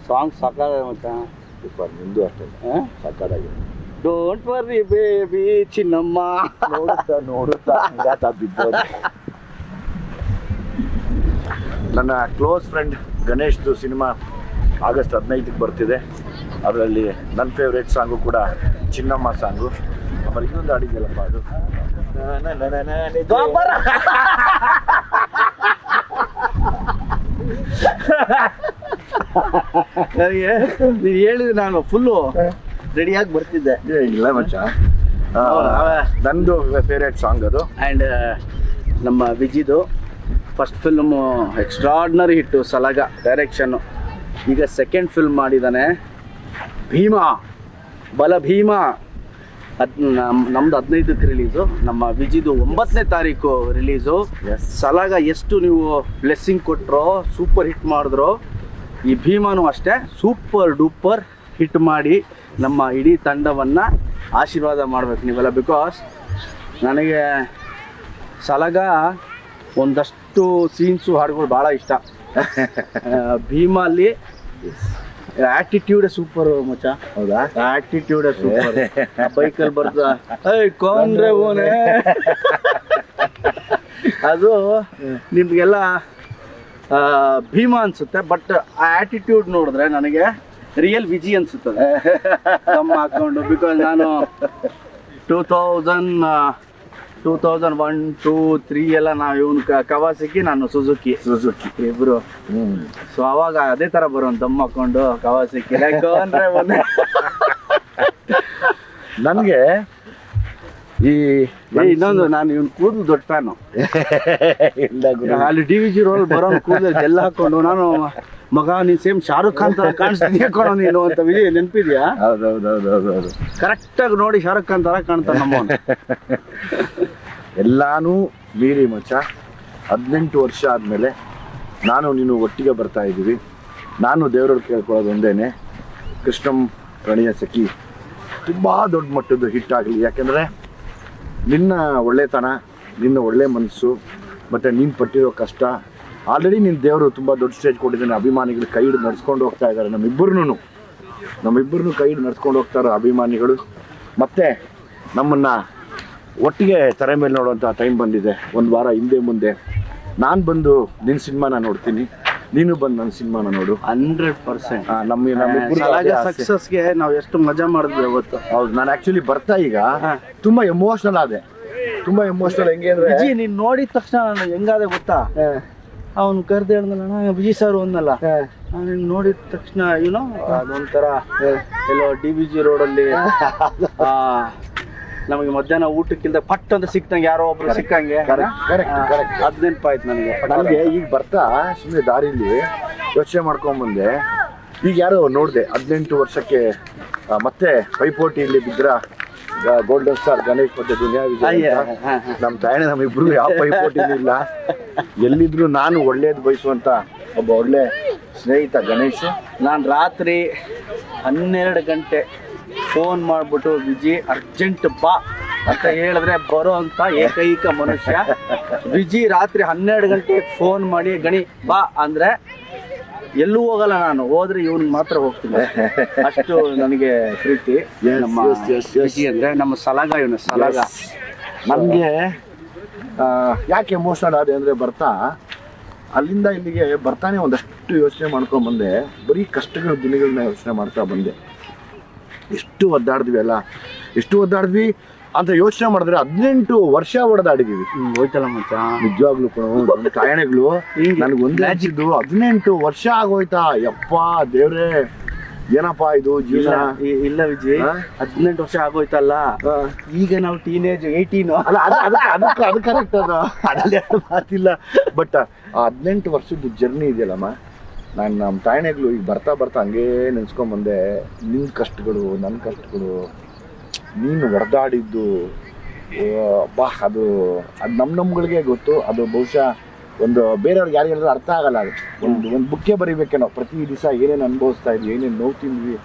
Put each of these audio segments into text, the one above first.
Song ಸಾಕಾಗಿದೆ ಮಚ್ಚ. Super, ನಿಂದು ಅಷ್ಟೇ ಸಾಕಾಗಿದೆ. ಡೋಂಟ್ ವರ್ರಿ ಬೇಬಿ ಚಿನ್ನಮ್ಮ. ನೋಡುತ್ತಾ ಬಿದ್ದೋದು. ನನ್ನ ಕ್ಲೋಸ್ ಫ್ರೆಂಡ್ ಗಣೇಶ್ದು ಸಿನಿಮಾ ಆಗಸ್ಟ್ 15ಕ್ಕೆ ಬರ್ತಿದೆ. ಅದರಲ್ಲಿ ನನ್ನ ಫೇವ್ರೇಟ್ ಸಾಂಗು ಕೂಡ ಚಿನ್ನಮ್ಮ ಸಾಂಗು. ಆಮೇಲೆ ಇನ್ನೊಂದು ಹಾಡಿದೆಯಲ್ಲಪ್ಪ, ಅದು ನನಗೆ ನೀನು ಹೇಳಿದ್ರೆ ನಾನು ಫುಲ್ಲು ರೆಡಿಯಾಗಿ ಬರ್ತಿದ್ದೆ. ಇಲ್ಲ ಮಚ್ಚ, ನಂದು ಫೇವ್ರೇಟ್ ಸಾಂಗ್ ಅದು. ಆ್ಯಂಡ್ ನಮ್ಮ ವಿಜಿದು ಫಸ್ಟ್ ಫಿಲ್ಮು ಎಕ್ಸ್ಟ್ರಾರ್ಡಿನರಿ ಹಿಟ್ಟು, ಸಲಗ ಡೈರೆಕ್ಷನ್ನು. ಈಗ ಸೆಕೆಂಡ್ ಫಿಲ್ಮ್ ಮಾಡಿದ್ದಾನೆ, ಭೀಮಾ, ಬಲ ಭೀಮಾ. ನಮ್ದು 15ಕ್ಕೆ ರಿಲೀಸು, ನಮ್ಮ ವಿಜಿದು 9ನೇ ತಾರೀಕು ರಿಲೀಸು. ಸಲಗ ಎಷ್ಟು ನೀವು ಬ್ಲೆಸ್ಸಿಂಗ್ ಕೊಟ್ಟರೋ, ಸೂಪರ್ ಹಿಟ್ ಮಾಡಿದ್ರು, ಈ ಭೀಮಾನು ಅಷ್ಟೇ ಸೂಪರ್ ಡೂಪರ್ ಹಿಟ್ ಮಾಡಿ ನಮ್ಮ ಇಡೀ ತಂಡವನ್ನು ಆಶೀರ್ವಾದ ಮಾಡಬೇಕು ನೀವೆಲ್ಲ. ಬಿಕಾಸ್ ನನಗೆ ಸಲಗ ಒಂದಷ್ಟು ಸೀನ್ಸು ಹಾಡುಗಳು ಭಾಳ ಇಷ್ಟ. ಭೀಮಲ್ಲಿ ಆಟಿಟ್ಯೂಡ್ ಸೂಪರ್ ಮಚ್ಚ. ಹೌದಾ? Attitude super. ಬೈಕಲ್ಲಿ ಬರ್ತಾ ಕೊಂಡ್ರೆ ಓನೆ ಅದು ನಿಮಗೆಲ್ಲ ಭೀಮಾ ಅನ್ಸುತ್ತೆ. ಬಟ್ ಆ ಆಟಿಟ್ಯೂಡ್ ನೋಡಿದ್ರೆ ನನಗೆ ರಿಯಲ್ ವಿಜಿ ಅನ್ಸುತ್ತದೆ ನಮ್ಮ ಹಾಕೊಂಡು. ಬಿಕಾಸ್ ನಾನು 2001, 2, 3 ಎಲ್ಲ ನಾವು ಇವನು ಕವಾಸಕಿ, ನಾನು ಸುಜುಕಿ ಇಬ್ರು. ಸೊ ಅವಾಗ ಅದೇ ತರ ಬರೋನ್ ದಮ್ ಹಾಕೊಂಡು ಕವಾಸಕಿ ಅಂದ್ರೆ ನನಗೆ ಈ ಇನ್ನೊಂದು, ನಾನು ಇವನ್ ಕೂದಲು ದೊಡ್ಡ ಫ್ಯಾನು. ಅಲ್ಲಿ DVG ರೋಲ್ ಬರೋ ಕೂದಲು ಜೆಲ್ ಹಾಕೊಂಡು, ನಾನು ಮಗ ನೀನ್ ಸೇಮ್ ಶಾರುಖ್ ಖಾನ್ ತರ ಕಾಣಿಸ್ತೀನಿ ಹಾಕೋಣ ನೀನು ಅಂತ. ವಿಜಯ್ ನೆನಪಿದ್ಯಾ? ಹೌದೌದೌದೌದು, ಕರೆಕ್ಟಾಗಿ ನೋಡಿ ಶಾರುಖ್ ಖಾನ್ ತರ ಕಾಣ್ತಾನೆ ನಮ್ಮ. ಎಲ್ಲಾನು ಮೀರಿ ಮಚ್ಚ 18 ವರ್ಷ ಆದಮೇಲೆ ನಾನು ನೀನು ಒಟ್ಟಿಗೆ ಬರ್ತಾ ಇದ್ದೀವಿ. ನಾನು ದೇವರವ್ರು ಕೇಳ್ಕೊಳ್ಳೋದು ಒಂದೇನೆ, ಕೃಷ್ಣಂ ಪ್ರಣಯ ಸಖಿ ತುಂಬ ದೊಡ್ಡ ಮಟ್ಟದ್ದು ಹಿಟ್ ಆಗಲಿ. ಯಾಕೆಂದರೆ ನಿನ್ನ ಒಳ್ಳೆತನ, ನಿನ್ನ ಒಳ್ಳೆ ಮನಸ್ಸು ಮತ್ತು ನೀನು ಪಟ್ಟಿರೋ ಕಷ್ಟ, ಆಲ್ರೆಡಿ ನಿನ್ನ ದೇವರು ತುಂಬ ದೊಡ್ಡ ಸ್ಟೇಜ್ ಕೊಟ್ಟಿದ್ದಾನೆ. ಅಭಿಮಾನಿಗಳು ಕೈ ಹಿಡಿದು ನಡ್ಸ್ಕೊಂಡು ಹೋಗ್ತಾ ಇದ್ದಾರೆ. ನಮ್ಮಿಬ್ಬರನ್ನು ಕೈ ಹಿಡಿದು ನಡ್ಸ್ಕೊಂಡು ಹೋಗ್ತಾರೆ ಅಭಿಮಾನಿಗಳು. ಮತ್ತು ನಮ್ಮನ್ನು ಒಟ್ಟಿಗೆ ತೆರೆ ಮೇಲೆ ನೋಡುವಂಥ ಟೈಮ್ ಬಂದಿದೆ. ಒಂದು ವಾರ ಹಿಂದೆ ಮುಂದೆ ನಾನು ಬಂದು ನಿನ್ನ ಸಿನಿಮಾನ ನೋಡ್ತೀನಿ, ನೀನು ಬಂದು ನನ್ನ ಸಿನಿಮಾನ ನೋಡು. 100% ನಮ್ಮ ಸಕ್ಸಸ್ಗೆ ನಾವು ಎಷ್ಟು ಮಜಾ ಮಾಡಿದ್ವಿ ಅವತ್ತು. ಹೌದು, ನಾನು ಆ್ಯಕ್ಚುಲಿ ಬರ್ತಾ ಈಗ ತುಂಬ ಎಮೋಷ್ನಲ್ ಆದೆ. ತುಂಬ ಎಮೋಷ್ನಲ್. ಹೆಂಗೆ ಅಂದರೆ ವಿಜಿ ನೀನು ನೋಡಿದ ತಕ್ಷಣ ನಾನು ಹೆಂಗಾದೆ ಗೊತ್ತಾ, ಅವ್ನು ಕರೆದು ಹೇಳ್ದಲ್ಲ ವಿಜಿ ಸರ್ ಒಂದಲ್ಲ, ನಾನು ನೋಡಿದ ತಕ್ಷಣ ಏನೋ ಅದೊಂಥರ ಎಲ್ಲೋ DVG ರೋಡಲ್ಲಿ ನಮಗೆ ಮಧ್ಯಾಹ್ನ ಊಟಕ್ಕಿಂತ ಪಟ್ ಅಂತ ಸಿಕ್ತಂಗೆ ಯಾರೋ ಒಬ್ರು ಸಿಕ್ಕಂಗೆ. ಅದ್ ನೆನಪಾಯ್ತು ನನಗೆ. ಈಗ ಬರ್ತಾ ಸುಮ್ಮನೆ ದಾರಿಲಿ ಯೋಚನೆ ಮಾಡ್ಕೊಂಬಂದೆ, ಈಗ ಯಾರೋ ನೋಡಿದೆ 18 ವರ್ಷಕ್ಕೆ ಮತ್ತೆ ಪೈಪೋಟಿಯಲ್ಲಿ ಬಿದ್ರ ಗೋಲ್ಡನ್ ಸ್ಟಾರ್ ಗಣೇಶ್ ಮತ್ತೆ ದುನಿಯಾ ವಿಜಯ್. ನಮ್ಮ ತಾಯಣ್ಣ ನಮ್ಮಿಬ್ರು ಯಾವ ಪೈಪೋಟಿನೂ ಇಲ್ಲ. ಎಲ್ಲಿದ್ರು ನಾನು ಒಳ್ಳೇದು ಬಯಸುವಂತ ಒಬ್ಬ ಒಳ್ಳೆ ಸ್ನೇಹಿತ ಗಣೇಶ್. ನಾನು ರಾತ್ರಿ 12 ಗಂಟೆ ಫೋನ್ ಮಾಡ್ಬಿಟ್ಟು ವಿಜಿ ಅರ್ಜೆಂಟ್ ಬಾ ಅಂತ ಹೇಳಿದ್ರೆ ಬರೋ ಅಂತ ಏಕೈಕ ಮನುಷ್ಯ ವಿಜಿ. ರಾತ್ರಿ 12 ಗಂಟೆಗೆ ಫೋನ್ ಮಾಡಿ ಗಣಿ ಬಾ ಅಂದ್ರೆ ಎಲ್ಲೂ ಹೋಗಲ್ಲ, ನಾನು ಹೋದ್ರೆ ಇವನಿಗೆ ಮಾತ್ರ ಹೋಗ್ತೀನಿ. ಅಷ್ಟು ನನಗೆ ಪ್ರೀತಿ ನಮ್ಮ ವಿಜಿ ಅಂದ್ರೆ. ನಮ್ಮ ಸಲಗ ಇವನು ಸಲಗ. ನನಗೆ ಯಾಕೆ ಎಮೋಷನಲ್ ಆದೆ ಅಂದರೆ ಬರ್ತಾ ಅಲ್ಲಿಂದ ಇಲ್ಲಿಗೆ ಬರ್ತಾನೆ ಒಂದಷ್ಟು ಯೋಚನೆ ಮಾಡ್ಕೊಂಡು ಬಂದೆ. ಬರೀ ಕಷ್ಟಗಳ ದಿನಗಳನ್ನ ಯೋಚನೆ ಮಾಡ್ತಾ ಬಂದೆ. ಎಷ್ಟು ಒದ್ದಾಡಿದ್ವಿ ಅಂತ ಯೋಚನೆ ಮಾಡಿದ್ರೆ 18 ವರ್ಷ ಹೊಡೆದಾಡಿದೀವಿ. ಹೋಯ್ತಲ್ಲ ಮಚ್ಚ, ನಿಜವಾಗ್ಲೂ ನಮ್ಮ ತಾಯಣೆಗಳು ನನಗೊಂದೇ ಹಚ್ಚಿದ್ದು 18 ವರ್ಷ ಆಗೋಯ್ತಾ. ಯಪ್ಪ ದೇವ್ರೆ, ಏನಪ್ಪಾ ಇದು ಜೀವನ. ಇಲ್ಲ ವಿಜಯ್, 18 ವರ್ಷ ಆಗೋಯ್ತಲ್ಲ, ಈಗ ನಾವು ಟೀನೇಜ್ 18. ಅಲ್ಲ ಅದು ಕರೆಕ್ಟ್, ಅದು ಅದ್ರಲ್ಲಿ ಮಾತಿಲ್ಲ. ಬಟ್ 18 ವರ್ಷದ ಜರ್ನಿ ಇದೆಯಲ್ಲಮ್ಮ, ನಾನು ನಮ್ಮ ತಾಯಣೆಗಳು ಈಗ ಬರ್ತಾ ಹಂಗೇ ನೆನ್ಸ್ಕೊಂಬಂದೆ. ನಿನ್ನ ಕಷ್ಟಗಳು, ನನ್ನ ಕಷ್ಟಗಳು, ನೀನು ಹೊಡೆದಾಡಿದ್ದು ಬಾ ಅದು ನಮ್ಗಳಿಗೆ ಗೊತ್ತು. ಅದು ಬಹುಶಃ ಒಂದು ಬೇರೆಯವ್ರಿಗೆ ಯಾರಿಗಾದ್ರೂ ಅರ್ಥ ಆಗಲ್ಲ. ಅದು ಒಂದು ಬುಕ್ಕೆ ಬರೀಬೇಕೇನೋ, ಪ್ರತಿ ದಿವಸ ಏನೇನು ಅನುಭವಿಸ್ತಾ ಇದ್ವಿ, ಏನೇನು ನೋವು ತಿಂದ್ವಿ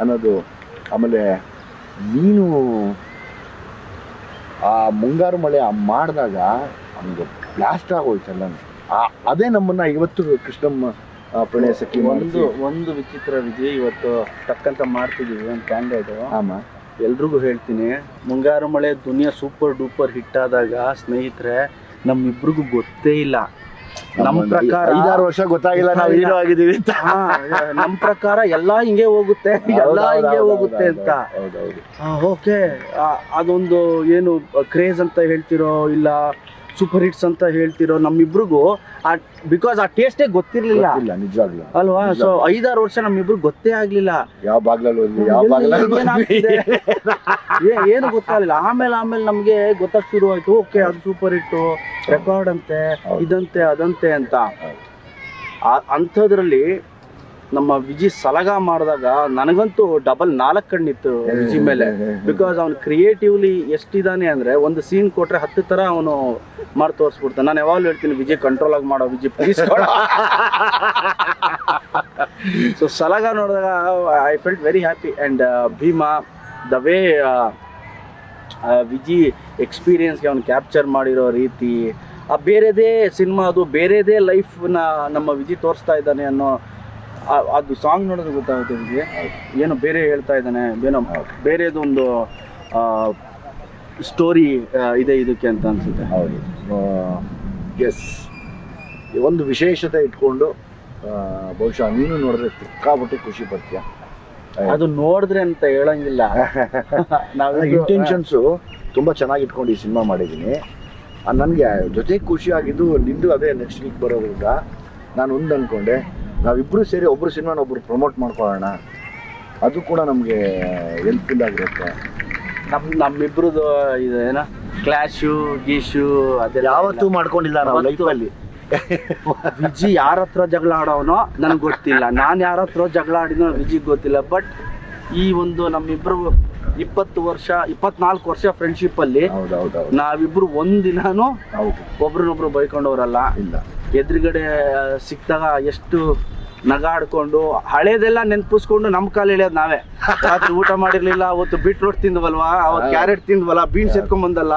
ಅನ್ನೋದು. ಆಮೇಲೆ ನೀನು ಆ ಮುಂಗಾರು ಮಳೆ ಮಾಡಿದಾಗ ನಮ್ಗೆ ಬ್ಲಾಸ್ಟ್ ಆಗೋಯ್ತಲ್ಲ, ಅದೇ ನಮ್ಮನ್ನ ಇವತ್ತು ಕೃಷ್ಣಮ್ಮ ಪ್ರಣಯ ಸಖಿ ಒಂದು ವಿಚಿತ್ರ ವಿಜಯ್, ಇವತ್ತು ಟಕ್ಕಂತ ಮಾಡ್ತಿದ್ದೀವಿ ಒಂದು ಕ್ಯಾಂಡಿಡೇಟ್. ಆಮ ಎಲ್ರಿಗೂ ಹೇಳ್ತೀನಿ, ಮುಂಗಾರು ಮಳೆ ದುನಿಯಾ ಸೂಪರ್ ಡೂಪರ್ ಹಿಟ್ ಆದಾಗ ಸ್ನೇಹಿತರೆ ನಮ್ಮಿಬ್ರಿಗೂ ಗೊತ್ತೇ ಇಲ್ಲ. ನಮ್ ಪ್ರಕಾರ 5-6 ವರ್ಷ ಗೊತ್ತಾಗಿಲ್ಲ ನಾವು ಹೀರೋ ಆಗಿದ್ದೀವಿ ಅಂತ. ನಮ್ ಪ್ರಕಾರ ಎಲ್ಲಾ ಹಿಂಗೆ ಹೋಗುತ್ತೆ, ಎಲ್ಲಾ ಹಿಂಗೆ ಹೋಗುತ್ತೆ ಅಂತ. ಓಕೆ, ಅದೊಂದು ಏನು ಕ್ರೇಜ್ ಅಂತ ಹೇಳ್ತಿರೋ ಇಲ್ಲ ಸೂಪರ್ ಹಿಟ್ಸ್ ಅಂತ ಹೇಳ್ತಿರೋ, ನಮ್ಮಿಬ್ರಿಗೂ ಬಿಕಾಸ್ ಆ ಟೇಸ್ಟೇ ಗೊತ್ತಿರ್ಲಿಲ್ಲ ನಿಜವಾಗ್ಲೂ ಅಲ್ವಾ. ಸೊ 5-6 ವರ್ಷ ನಮ್ಮಿಬ್ರು ಗೊತ್ತೇ ಆಗ್ಲಿಲ್ಲ ಯಾವ ಬಾಗ್ಲಲ್ಲಿ ಏನು ಗೊತ್ತಾಗಲಿಲ್ಲ. ಆಮೇಲೆ ನಮ್ಗೆ ಗೊತ್ತಾಗ ಶುರು ಆಯ್ತು, ಓಕೆ ಅದು ಸೂಪರ್ ಹಿಟ್ಟು, ರೆಕಾರ್ಡ್ ಅಂತೆ, ಇದಂತೆ ಅದಂತೆ ಅಂತ. ಅಂಥದ್ರಲ್ಲಿ ನಮ್ಮ ವಿಜಿ ಸಲಗ ಮಾಡಿದಾಗ ನನಗಂತೂ ಡಬಲ್ 4 ಕಣ್ಣಿತ್ತು ವಿಜಿ ಮೇಲೆ. ಬಿಕಾಸ್ ಅವನು ಕ್ರಿಯೇಟಿವ್ಲಿ ಎಷ್ಟಿದ್ದಾನೆ ಅಂದ್ರೆ, ಒಂದು ಸೀನ್ ಕೊಟ್ರೆ 10 ಥರ ಅವನು ಮಾಡಿ ತೋರಿಸ್ಬಿಡ್ತಾನೆ. ನಾನು ಯಾವಾಗಲೂ ಹೇಳ್ತೀನಿ, ವಿಜಿ ಕಂಟ್ರೋಲ್ ಆಗಿ ಮಾಡೋ ವಿಜಿ ಪ್ಲೀಸ್. ಸೊ ಸಲಗ ನೋಡಿದಾಗ I felt very happy. And Bheema the way Viji ಎಕ್ಸ್ಪೀರಿಯನ್ಸ್ಗೆ ಅವನು ಕ್ಯಾಪ್ಚರ್ ಮಾಡಿರೋ ರೀತಿ, ಬೇರೆದೇ ಸಿನಿಮಾ, ಅದು ಬೇರೆದೇ ಲೈಫ್ನ ನಮ್ಮ ವಿಜಿ ತೋರಿಸ್ತಾ ಇದ್ದಾನೆ ಅನ್ನೋ ಅದು ಸಾಂಗ್ ನೋಡಿದ್ರೆ ಗೊತ್ತಾಗುತ್ತೆ ವಿಜಿ ಏನೋ ಬೇರೆ ಹೇಳ್ತಾ ಇದ್ದಾನೆ, ಏನೋ ಬೇರೆದೊಂದು ಸ್ಟೋರಿ ಇದೆ ಇದಕ್ಕೆ ಅಂತ ಅನ್ಸುತ್ತೆ. ಹೌದು, ಎಸ್. ಒಂದು ವಿಶೇಷತೆ ಇಟ್ಕೊಂಡು ಬಹುಶಃ ನೀನು ನೋಡಿದ್ರೆ ಸಿಕ್ಕಾಬಿಟ್ಟು ಖುಷಿ ಪಡ್ತೀಯ. ಅದು ನೋಡಿದ್ರೆ ಅಂತ ಹೇಳಂಗಿಲ್ಲ. ನಾವು ಇಂಟೆನ್ಷನ್ಸು ತುಂಬ ಚೆನ್ನಾಗಿ ಇಟ್ಕೊಂಡು ಈ ಸಿನಿಮಾ ಮಾಡಿದ್ದೀನಿ. ನನಗೆ ಜೊತೆ ಖುಷಿಯಾಗಿದ್ದು ನಿಂದು ಅದೇ ನೆಕ್ಸ್ಟ್ ವೀಕ್ ಬರೋದ್ರಿಂದ ನಾನು ಒಂದು ಅಂದ್ಕೊಂಡೆ, ನಾವಿಬ್ಬರು ಸೇರಿ ಒಬ್ಬರು ಸಿನಿಮಾನ ಒಬ್ಬರು ಪ್ರಮೋಟ್ ಮಾಡ್ಕೊಳ್ಳೋಣ, ಅದು ಕೂಡ ನಮಗೆ ಹೆಲ್ಪ್ಫುಲ್ ಆಗಿರುತ್ತೆ. ನಮ್ಮಿಬ್ರದ್ದು ಇದು ಏನೋ ಕ್ಲಾಶು ಗೀಶು ಅದೆಲ್ಲ ಯಾವತ್ತೂ ಮಾಡ್ಕೊಂಡಿಲ್ಲ ನಾವು ಲೈಫಲ್ಲಿ. ವಿಜಿ ಯಾರ ಹತ್ರ ಜಗಳ ಆಡೋನೋ ನನಗೆ ಗೊತ್ತಿಲ್ಲ, ನಾನು ಯಾರ ಹತ್ರ ಜಗಳ ಆಡಿನೋ ವಿಜಿಗೆ ಗೊತ್ತಿಲ್ಲ. ಬಟ್ ಈ ಒಂದು ನಮ್ಮಿಬ್ರು 24 ವರ್ಷ ಫ್ರೆಂಡ್ಶಿಪ್ ಅಲ್ಲಿ ನಾವಿಬ್ರು ಒಂದಿನಾನು ಒಬ್ರನ್ನೊಬ್ರು ಬೈಕೊಂಡವ್ರಲ್ಲ. ಇಲ್ಲ, ಎದುರುಗಡೆ ಸಿಕ್ತಾಗ ಎಷ್ಟು ನಗಾಡ್ಕೊಂಡು ಹಳೇದೆಲ್ಲ ನೆನ್ಪಿಸ್ಕೊಂಡು ನಮ್ಮ ಕಾಲು ಎಳೆಯೋದು ನಾವೇ. ರಾತ್ರಿ ಊಟ ಮಾಡಿರ್ಲಿಲ್ಲ, ಅವತ್ತು ಬೀಟ್ರೋಟ್ ತಿಂದ್ವಲ್ವಾ, ಅವತ್ತು ಕ್ಯಾರೆಟ್ ತಿಂದ್ವಲ್ಲ, ಬೀನ್ಸ್ ಎತ್ಕೊಂಡ್ ಬಂದಲ್ಲ,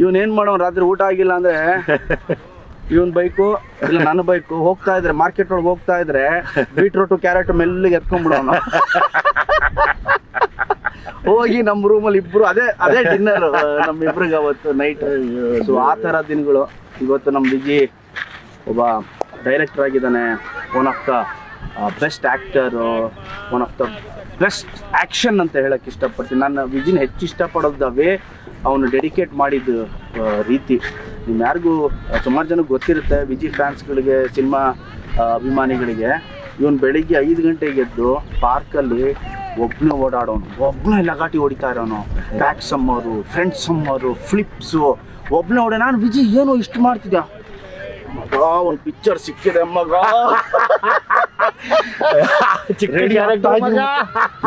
ಇವನ್ ಏನ್ ಮಾಡೋನ್ ರಾತ್ರಿ ಊಟ ಆಗಿಲ್ಲ ಅಂದ್ರೆ ಇವನ್ ಬೈಕು ಇಲ್ಲ ನನ್ನ ಬೈಕು ಹೋಗ್ತಾ ಇದ್ರೆ ಮಾರ್ಕೆಟ್ ಒಳಗೆ ಹೋಗ್ತಾ ಇದ್ರೆ ಬೀಟ್ರೋಟು ಕ್ಯಾರೆಟ್ ಮೆಲ್ಲಿಗೆ ಎತ್ಕೊಂಡ್ಬಿಡೋನು. ಹೋಗಿ ನಮ್ಮ ರೂಮಲ್ಲಿ ಇಬ್ರು ಅದೇ ಡಿನ್ನರ್ ನಮ್ಮಿಬ್ರಿಗೆ ಅವತ್ತು ನೈಟ್. ಸೊ ಆ ಥರ ದಿನಗಳು. ಇವತ್ತು ನಮ್ಮ ವಿಜಿ ಒಬ್ಬ ಡೈರೆಕ್ಟರ್ ಆಗಿದ್ದಾನೆ, one of the best actor, one of the best action ಅಂತ ಹೇಳಕ್ಕೆ ಇಷ್ಟಪಡ್ತೀನಿ. ನಾನು ವಿಜಿನ ಹೆಚ್ಚು ಇಷ್ಟಪಡೋದವೇ ಅವನು ಡೆಡಿಕೇಟ್ ಮಾಡಿದ ರೀತಿ. ನಿಮ್ಗೆ ಯಾರಿಗೂ ಸುಮಾರು ಜನಕ್ಕೆ ಗೊತ್ತಿರುತ್ತೆ, ವಿಜಿ ಫ್ಯಾನ್ಸ್ಗಳಿಗೆ, ಸಿನಿಮಾ ಅಭಿಮಾನಿಗಳಿಗೆ. ಇವನು ಬೆಳಿಗ್ಗೆ 5 ಗಂಟೆಗೆ ಎದ್ದು ಪಾರ್ಕಲ್ಲಿ ಒಬ್ಬನೇ ಓಡಾಡೋನು, ಒಬ್ಬನೇ ಲಗಾಟಿ ಹೊಡಿತಾ ಇರೋನು, ಬ್ಯಾಕ್ ಸಮ್ಮರು, ಫ್ರಂಟ್ ಸಮ್ಮರು, ಫ್ಲಿಪ್ಸು, ಒಬ್ಬನೇ ಓಡ. ನಾನು ವಿಜಿ ಏನು ಇಷ್ಟು ಮಾಡ್ತಿದ್ದೆ ಮಗ, ಒಂದು ಪಿಕ್ಚರ್ ಸಿಕ್ಕಿದೆ ಮಗ,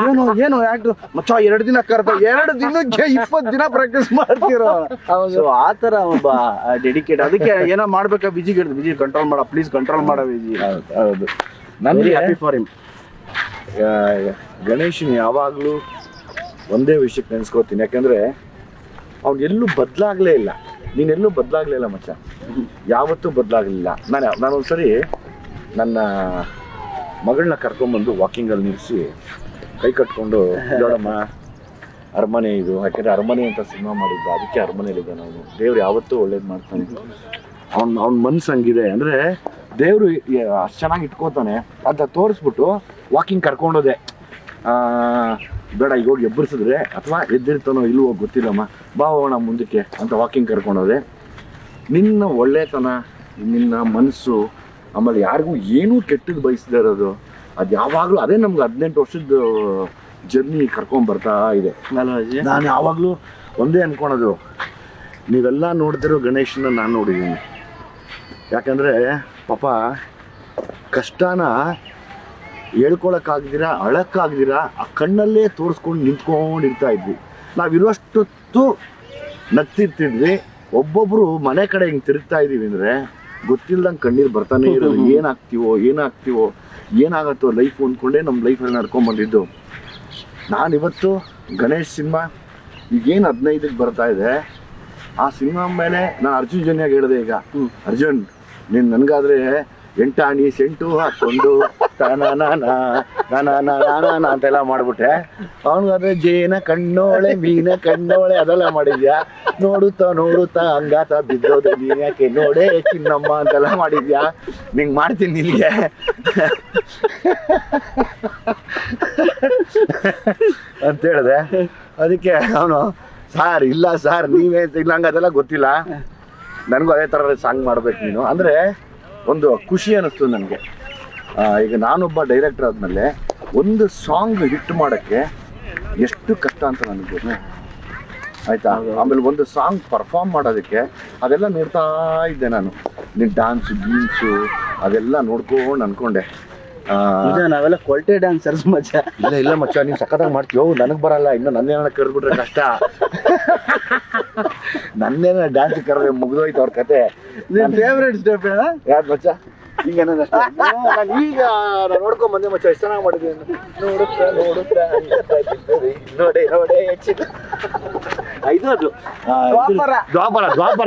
ಏನು ಏನು ಆಕ್ಟ್ರು ಮಚ್ಚ 2 ದಿನ ಕರೆದ, 2 ದಿನಕ್ಕೆ 20 ದಿನ ಪ್ರಾಕ್ಟೀಸ್ ಮಾಡ್ತಿರೋ. ಸೊ ಆ ಥರ ಒಬ್ಬ ಡೆಡಿಕೇಟ್. ಅದಕ್ಕೆ ಏನೋ ಮಾಡ್ಬೇಕಾ ವಿಜಿಗೆ ಹೇಳಿದ್ರು, ವಿಜಿ ಕಂಟ್ರೋಲ್ ಮಾಡ, ಪ್ಲೀಸ್ ಕಂಟ್ರೋಲ್ ಮಾಡ ವಿಜಿ. ಹೌದು, ನನಗೆ ಹ್ಯಾಪಿ ಫಾರ್ ಹಿಮ್. ಗಣೇಶನ್ ಯಾವಾಗಲೂ ಒಂದೇ ವಿಷಯಕ್ಕೆ ನೆನೆಸ್ಕೋತೀನಿ, ಯಾಕಂದರೆ ಅವ್ನು ಎಲ್ಲೂ ಬದಲಾಗಲೇ ಇಲ್ಲ. ನೀನೆಲ್ಲೂ ಬದಲಾಗಲೇ ಇಲ್ಲ ಮಚ್ಚ, ಯಾವತ್ತೂ ಬದಲಾಗಲಿಲ್ಲ. ನಾನೊಂದ್ಸರಿ ನನ್ನ ಮಗಳನ್ನ ಕರ್ಕೊಂಬಂದು ವಾಕಿಂಗಲ್ಲಿ ನಿಲ್ಲಿಸಿ ಕೈ ಕಟ್ಕೊಂಡು, ನೋಡಮ್ಮ ಅರಮನೆ ಇದು, ಯಾಕೆಂದರೆ ಅರಮನೆ ಅಂತ ಸಿನಿಮಾ ಮಾಡಿದ್ದ, ಅದಕ್ಕೆ ಅರಮನೆಯಲ್ಲಿದ್ದಾನೆ ಅವನು. ದೇವ್ರು ಯಾವತ್ತೂ ಒಳ್ಳೇದು ಮಾಡ್ತಾನೆ. ಅವ್ನ ಮನ್ಸು ಹಂಗಿದೆ ಅಂದರೆ ದೇವರು ಅಷ್ಟು ಚೆನ್ನಾಗಿ ಇಟ್ಕೋತಾನೆ ಅಂತ ತೋರಿಸ್ಬಿಟ್ಟು ವಾಕಿಂಗ್ ಕರ್ಕೊಂಡೋದೆ. ಬೇಡ ಈಗ ಹೋಗಿ ಎಬ್ಬರಿಸಿದ್ರೆ ಅಥವಾ ಎದ್ದಿರ್ತಾನೋ ಇಲ್ವೋ ಗೊತ್ತಿಲ್ಲಮ್ಮ, ಬಾ ಹೋಗೋಣ ಮುಂದಕ್ಕೆ ಅಂತ ವಾಕಿಂಗ್ ಕರ್ಕೊಂಡೋದೆ. ನಿನ್ನ ಒಳ್ಳೆತನ, ನಿನ್ನ ಮನಸ್ಸು, ಆಮೇಲೆ ಯಾರಿಗೂ ಏನೂ ಕೆಟ್ಟದ್ದು ಬಯಸದೇ ಇರೋದು, ಅದು ಯಾವಾಗಲೂ ಅದೇ ನಮ್ಗೆ 18 ವರ್ಷದ ಜರ್ನಿ ಕರ್ಕೊಂಡ್ಬರ್ತಾ ಇದೆ. ನಾನು ಯಾವಾಗಲೂ ಒಂದೇ ಅಂದ್ಕೊಳೋದು, ನೀವೆಲ್ಲ ನೋಡ್ದಿರೋ ಗಣೇಶನ ನಾನು ನೋಡಿದ್ದೀನಿ. ಯಾಕಂದರೆ ಪಾಪ ಕಷ್ಟನ ಹೇಳ್ಕೊಳಕ್ಕಾಗ್ದಿರ, ಅಳಕ್ಕಾಗ್ದಿರ ಆ ಕಣ್ಣಲ್ಲೇ ತೋರಿಸ್ಕೊಂಡು ನಿಂತ್ಕೊಂಡಿರ್ತಾ ಇದ್ವಿ. ನಾವಿರುವಷ್ಟೊತ್ತು ನಗ್ತಿರ್ತಿದ್ವಿ. ಒಬ್ಬೊಬ್ರು ಮನೆ ಕಡೆ ಹಿಂಗೆ ತಿರುಗ್ತಾ ಇದೀವಿ ಅಂದರೆ ಗೊತ್ತಿಲ್ದಂಗೆ ಕಣ್ಣೀರು ಬರ್ತಾನೆ ಇರೋದು. ಏನಾಗ್ತೀವೋ ಏನಾಗತ್ತೋ ಲೈಫ್ ಅಂದ್ಕೊಂಡೇ ನಮ್ಮ ಲೈಫಲ್ಲಿ ನಡ್ಕೊಂಡ್ಬಂದಿದ್ದು. ನಾನಿವತ್ತು ಗಣೇಶ್ ಸಿನಿಮಾ ಈಗೇನು 15ಕ್ಕೆ ಬರ್ತಾ ಇದೆ, ಆ ಸಿನಿಮಾ ಮೇಲೆ ನಾನು ಅರ್ಜುನ್ ಜನ್ಯಾಗ ಹೇಳಿದೆ, ಈಗ ಅರ್ಜುನ್ ನೀನು ನನಗಾದ್ರೆ 8 ಆಣಿ ಸೆಂಟು ಹಾಕ್ಕೊಂಡು ಅಂತೆಲ್ಲ ಮಾಡ್ಬಿಟ್ಟೆ. ಅವನಿಗಾದ್ರೆ ಜೇನ ಕಣ್ಣೋಳೆ ಮೀನ ಕಣ್ಣೋಳೆ ಅದೆಲ್ಲ ಮಾಡಿದ್ಯಾ, ನೋಡುತ್ತಾ ಹಂಗಾತ ಬಿದ್ದೋದು ನೀನು ಯಾಕೆ ನೋಡೇ ಚಿನ್ನಮ್ಮ ಅಂತೆಲ್ಲ ಮಾಡಿದ್ಯಾ, ನಿಂಗೆ ಮಾಡ್ತೀನಿ ನಿನಗೆ ಅಂತ ಹೇಳಿದೆ. ಅದಕ್ಕೆ ಅವನು ಸಾರ್ ಇಲ್ಲ ಸಾರ್ ನೀವೇ ಇಲ್ಲ, ಹಂಗೆ ಅದೆಲ್ಲ ಗೊತ್ತಿಲ್ಲ, ನನಗೂ ಅದೇ ಥರ ಸಾಂಗ್ ಮಾಡ್ಬೇಕು ನೀನು ಅಂದರೆ ಒಂದು ಖುಷಿ ಅನ್ನಿಸ್ತು ನನಗೆ. ಈಗ ನಾನೊಬ್ಬ ಡೈರೆಕ್ಟರ್ ಆದಮೇಲೆ ಒಂದು ಸಾಂಗ್ ಹಿಟ್ ಮಾಡೋಕ್ಕೆ ಎಷ್ಟು ಕಷ್ಟ ಅಂತ ನನಗೆ ಗೊತ್ತು, ಆಯಿತಾ. ಆಮೇಲೆ ಒಂದು ಸಾಂಗ್ ಪರ್ಫಾರ್ಮ್ ಮಾಡೋದಕ್ಕೆ ಅದೆಲ್ಲ ನೋಡ್ತಾ ಇದ್ದೆ ನಾನು. ನೀನು ಡ್ಯಾನ್ಸು ಗೀನ್ಸು ಅದೆಲ್ಲ ನೋಡ್ಕೊಂಡು ಅಂದ್ಕೊಂಡೆ ನಾವೆಲ್ಲ ಕ್ವಾಲಿಟಿ ಡ್ಯಾನ್ಸರ್ಸ್ ಮಚ್ಚ. ಇಲ್ಲ ಮಚ್ಚ, ನೀನು ಸಖತ್ತಾಗಿ ಮಾಡ್ತೀವೋ, ನನಗೆ ಬರಲ್ಲ, ಇನ್ನು ನನ್ನೇನ ಕರೆದ್ಬಿಟ್ರೆ ಕಷ್ಟ. ನನ್ನೇನ ಡ್ಯಾನ್ಸ್ ಕರೆದ್ರೆ ಮುಗಿದೋಯ್ತು ಅವ್ರ ಕತೆ. ನಿನ್ನ ಫೇವ್ರೇಟ್ ಸ್ಟೆಪ್ ಯಾರು ಮಚ್ಚ? ಈಗ ನಾನು ಈಗ ನಾನು ನೋಡ್ಕೊಂಡ್ ಬಂದೆ ಮಚ್ಚ, ಎಷ್ಟು ಚೆನ್ನಾಗಿ ಮಾಡಿದ್ದೀನಿ. ನೋಡುತ್ತಾ ನೋಡೇ ಇದು ದ್ವಾಪರ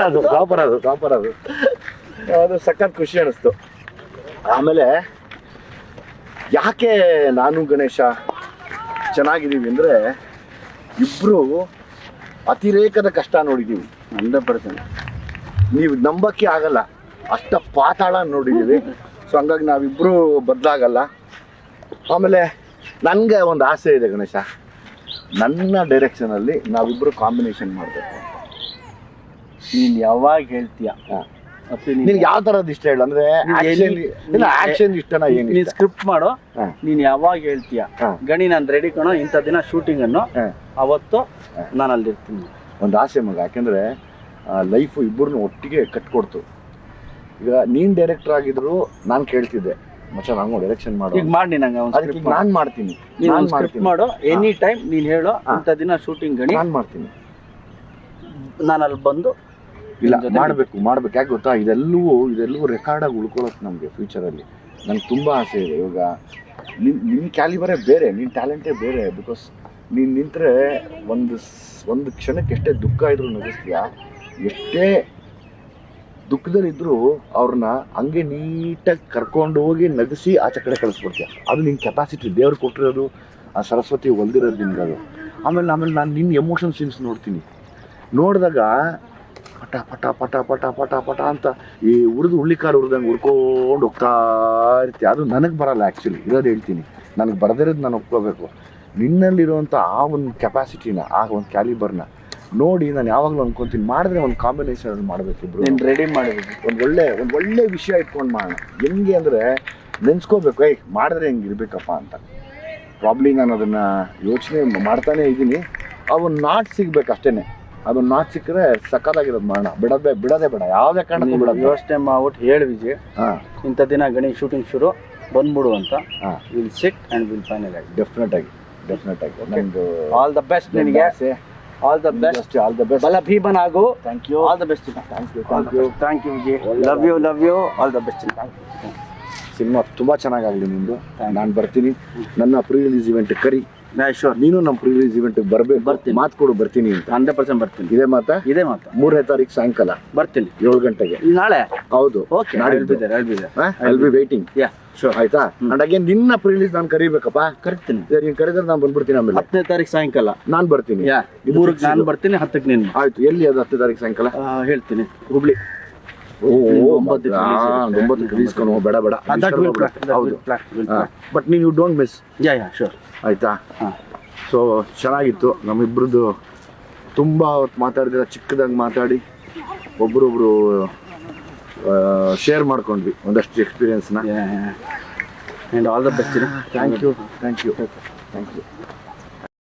ಅದು ಸಖತ್ ಖುಷಿ ಅನಿಸ್ತು. ಆಮೇಲೆ ಯಾಕೆ ನಾನು ಗಣೇಶ ಚೆನ್ನಾಗಿದ್ದೀವಿ ಅಂದರೆ ಇಬ್ಬರು ಅತಿರೇಕದ ಕಷ್ಟ ನೋಡಿದ್ದೀವಿ. 100%. ನೀವು ನಂಬಕ್ಕೆ ಆಗಲ್ಲ, ಅಷ್ಟ ಪಾತಾಳ ನೋಡಿದ್ದೀವಿ. ಸೊ ಹಂಗಾಗಿ ನಾವಿಬ್ಬರು ಬದಲಾಗಲ್ಲ. ಆಮೇಲೆ ನನಗೆ ಒಂದು ಆಸೆ ಇದೆ ಗಣೇಶ, ನನ್ನ ಡೈರೆಕ್ಷನಲ್ಲಿ ನಾವಿಬ್ಬರು ಕಾಂಬಿನೇಷನ್ ಮಾಡಬೇಕು. ನೀನು ಯಾವಾಗ ಹೇಳ್ತೀಯ? ನಿನ್ಗೆ ಯಾವ ಥರದ್ದು ಇಷ್ಟ ಹೇಳು, ಅಂದರೆ ಆಕ್ಷನ್ ಇಷ್ಟನಾ? ಏನು ನೀನು ಸ್ಕ್ರಿಪ್ಟ್ ಮಾಡು, ನೀನು ಯಾವಾಗ ಹೇಳ್ತೀಯ ಗಣಿ ನಾನು ರೆಡಿ ಕಣೋ, ಇಂಥ ದಿನ ಶೂಟಿಂಗ್ ಅನ್ನು ಅವತ್ತು ನಾನು ಅಲ್ಲಿರ್ತೀನಿ. ಒಂದು ಆಸೆ ಮಗ, ಯಾಕೆಂದರೆ ಲೈಫು ಇಬ್ಬರನ್ನು ಒಟ್ಟಿಗೆ ಕಟ್ಕೊಡ್ತು. ಈಗ ನೀನು ಡೈರೆಕ್ಟರ್ ಆಗಿದ್ರು ನಾನು ಕೇಳ್ತಿದ್ದೆ, ಮಚ್ಚ ನಂಗೆ ಡೈರೆಕ್ಷನ್ ಮಾಡು, ಈಗ ಮಾಡಿ ನಂಗೆ ಅದಕ್ಕೆ ನಾನು ಮಾಡ್ತೀನಿ, ಮಾಡು ಎನಿ ಟೈಮ್. ನೀನು ಹೇಳು ಇಂಥ ದಿನ ಶೂಟಿಂಗ್ ಗಣಿ ನಾನು ಮಾಡ್ತೀನಿ, ನಾನು ಅಲ್ಲಿ ಬಂದು ಇಲ್ಲ ಮಾಡ್ಬೇಕು. ಯಾಕೆ ಗೊತ್ತಾ, ಇದೆಲ್ಲವೂ ರೆಕಾರ್ಡಾಗಿ ಉಳ್ಕೊಳ್ಳೋದು ನಮಗೆ ಫ್ಯೂಚರಲ್ಲಿ. ನನಗೆ ತುಂಬ ಆಸೆ ಇದೆ. ಇವಾಗ ನಿನ್ನ ಕ್ಯಾಲಿಬರೇ ಬೇರೆ, ನಿನ್ನ ಟ್ಯಾಲೆಂಟೇ ಬೇರೆ. ಬಿಕಾಸ್ ನೀನು ನಿಂತರೆ ಒಂದು ಕ್ಷಣಕ್ಕೆ ಎಷ್ಟೇ ದುಃಖ ಇದ್ರೂ ನಗಿಸ್ತೀಯ, ಎಷ್ಟೇ ದುಃಖದಲ್ಲಿದ್ದರೂ ಅವ್ರನ್ನ ಹಂಗೆ ನೀಟಾಗಿ ಕರ್ಕೊಂಡು ಹೋಗಿ ನಗಿಸಿ ಆಚೆ ಕಡೆ ಕಳಿಸ್ಬಿಡ್ತೀಯ. ಅದು ನಿನ್ನ ಕೆಪಾಸಿಟಿ, ದೇವ್ರು ಕೊಟ್ಟಿರೋದು, ಆ ಸರಸ್ವತಿ ಹೊಲ್ದಿರೋದು ನಿನ್ಗೆ ಅದು. ಆಮೇಲೆ ನಾನು ನಿನ್ನ ಎಮೋಷನ್ ಸೀನ್ಸ್ ನೋಡಿದಾಗ ಪಟ ಪಟ ಪಟ ಪಟ ಪಟ ಪಟ ಅಂತ ಈ ಹುಳ್ಳಿಕಾರು ಹುರಿದಂಗೆ ಹುರ್ಕೊಂಡು ಹೋಗ್ತಾ ಇರ್ತೀವಿ. ಅದು ನನಗೆ ಬರಲ್ಲ ಆ್ಯಕ್ಚುಲಿ, ಇರೋದು ಹೇಳ್ತೀನಿ. ನನಗೆ ಬರದಿರೋದು ನಾನು ಒಪ್ಕೋಬೇಕು. ನಿನ್ನಲ್ಲಿರುವಂಥ ಆ ಒಂದು ಕೆಪಾಸಿಟಿನ, ಆ ಒಂದು ಕ್ಯಾಲಿಬರ್ನ ನೋಡಿ ನಾನು ಯಾವಾಗಲೂ ಅನ್ಕೊತೀನಿ, ಮಾಡಿದ್ರೆ ಒಂದು ಕಾಂಬಿನೇಷನ್ ಮಾಡಬೇಕಿಬ್ರು. ನೀನು ರೆಡಿ ಮಾಡಬೇಕು, ಒಂದು ಒಳ್ಳೆ ವಿಷಯ ಇಟ್ಕೊಂಡು ಮಾಡೋಣ. ಹೆಂಗೆ ಅಂದರೆ ನೆನೆಸ್ಕೋಬೇಕು, ಮಾಡಿದ್ರೆ ಹೆಂಗೆ ಇರಬೇಕಪ್ಪ ಅಂತ. ಪ್ರಾಬ್ಲಿ ನಾನು ಅದನ್ನು ಯೋಚನೆ ಮಾಡ್ತಾನೇ ಇದ್ದೀನಿ. ಅವನು ನಾಟ್ ಸಿಗ್ಬೇಕು ಅಷ್ಟೇ. ಅದೊಂದು ನಾಟ್ ಸಿಕ್ಕರೆ ಸಕ್ಕತ್ತಾಗಿರೋದು ಮಾಡೋಣ. ಬಿಡೋದೇ ಬೇಡ, ಯಾವುದೇ ಕಾರಣಕ್ಕೂ ಬಿಡೋದು. ಯೋಚನೆ ಮಾಡ್ಬಿಟ್ಟು ಹೇಳಿ ವಿಜಯ್, ಇಂಥ ದಿನ ಗಣಿ ಶೂಟಿಂಗ್ ಶುರು ಬಂದ್ಬಿಡು ಅಂತ. Will sit and will finalise. Definite ಆಗಿ ನಂದು ಆಲ್ ದ ಬೆಸ್ಟ್ ನಿನಗೆ. ಆಲ್ ದ ಬೆಸ್ಟ್ ಬಲ ಭೀಮನಾಗು. Thank you. All the best. Thank you Vijay. Love you. All the best. Cinema ತುಂಬ ಚೆನ್ನಾಗಾಗಲಿ ನಿಂದು. ನಾನು ಬರ್ತೀನಿ, ನನ್ನ ಪ್ರೀ ರಿಲೀಸ್ ಇವೆಂಟ್ ಕರಿ. ಶೋರ್, ನೀನು ನಮ್ಮ ಪ್ರೀ ರಿಲೀಸ್ ಇವೆಂಟ್ಗೆ ಬರ್ತೀನಿ, ಮಾತು ಕೊಡು ಬರ್ತೀನಿ ಅಂತ. 100% ಬರ್ತೀನಿ. ಇದೇ ಮಾತಾ? 3ನೇ ತಾರೀಕು ಸಾಯಂಕಾಲ ಬರ್ತೀನಿ, 7 ಗಂಟೆಗೆ. ನಾಳೆ? ಹೌದು. Okay, I be waiting. Sure, ಆಯ್ತಾ? ಅಂಡ್ ಅಗೇನ್ ನಿನ್ನ ಪ್ರೀ ರಿಲೀಸ್ ನಾನು ಕರಿಬೇಕಪ್ಪ. ಕರಿತೀನಿ. ನೀನು ಕರೆದ್ರೆ ನಾನು ಬಂದ್ಬಿಡ್ತೀನಿ. ಆಮೇಲೆ 10ನೇ ತಾರೀಕು ಸಾಯಂಕಾಲ ನಾನು ಬರ್ತೀನಿ. 3ಕ್ಕೆ ನಾನು ಬರ್ತೀನಿ, 10ಕ್ಕೆ ನೀನು. ಆಯ್ತು. ಎಲ್ಲಿ ಅದು 10ನೇ ತಾರೀಕು ಸಾಯಂಕಾಲ? ಹೇಳ್ತೀನಿ, ಹುಬ್ಳಿ. 9ಕ್ಕೆ ರಿಲೀಸ್ ಕಣೋ, ಬೇಡ. ಹೌದು, ಬಟ್ ನೀನು ಯು ಡೋಂಟ್ ಮಿಸ್. ಶೋರ್. ಆಯ್ತಾ? ಸೊ ಚೆನ್ನಾಗಿತ್ತು ನಮ್ಮಿಬ್ರದ್ದು. ತುಂಬ ಹೊತ್ತು ಮಾತಾಡಿದ್ರೆ, ಚಿಕ್ಕದಾಗಿ ಮಾತಾಡಿ ಒಬ್ರೊಬ್ರು ಶೇರ್ ಮಾಡ್ಕೊಂಡ್ವಿ ಒಂದಷ್ಟು ಎಕ್ಸ್ಪೀರಿಯನ್ಸ್ನ. And all the best. Thank you.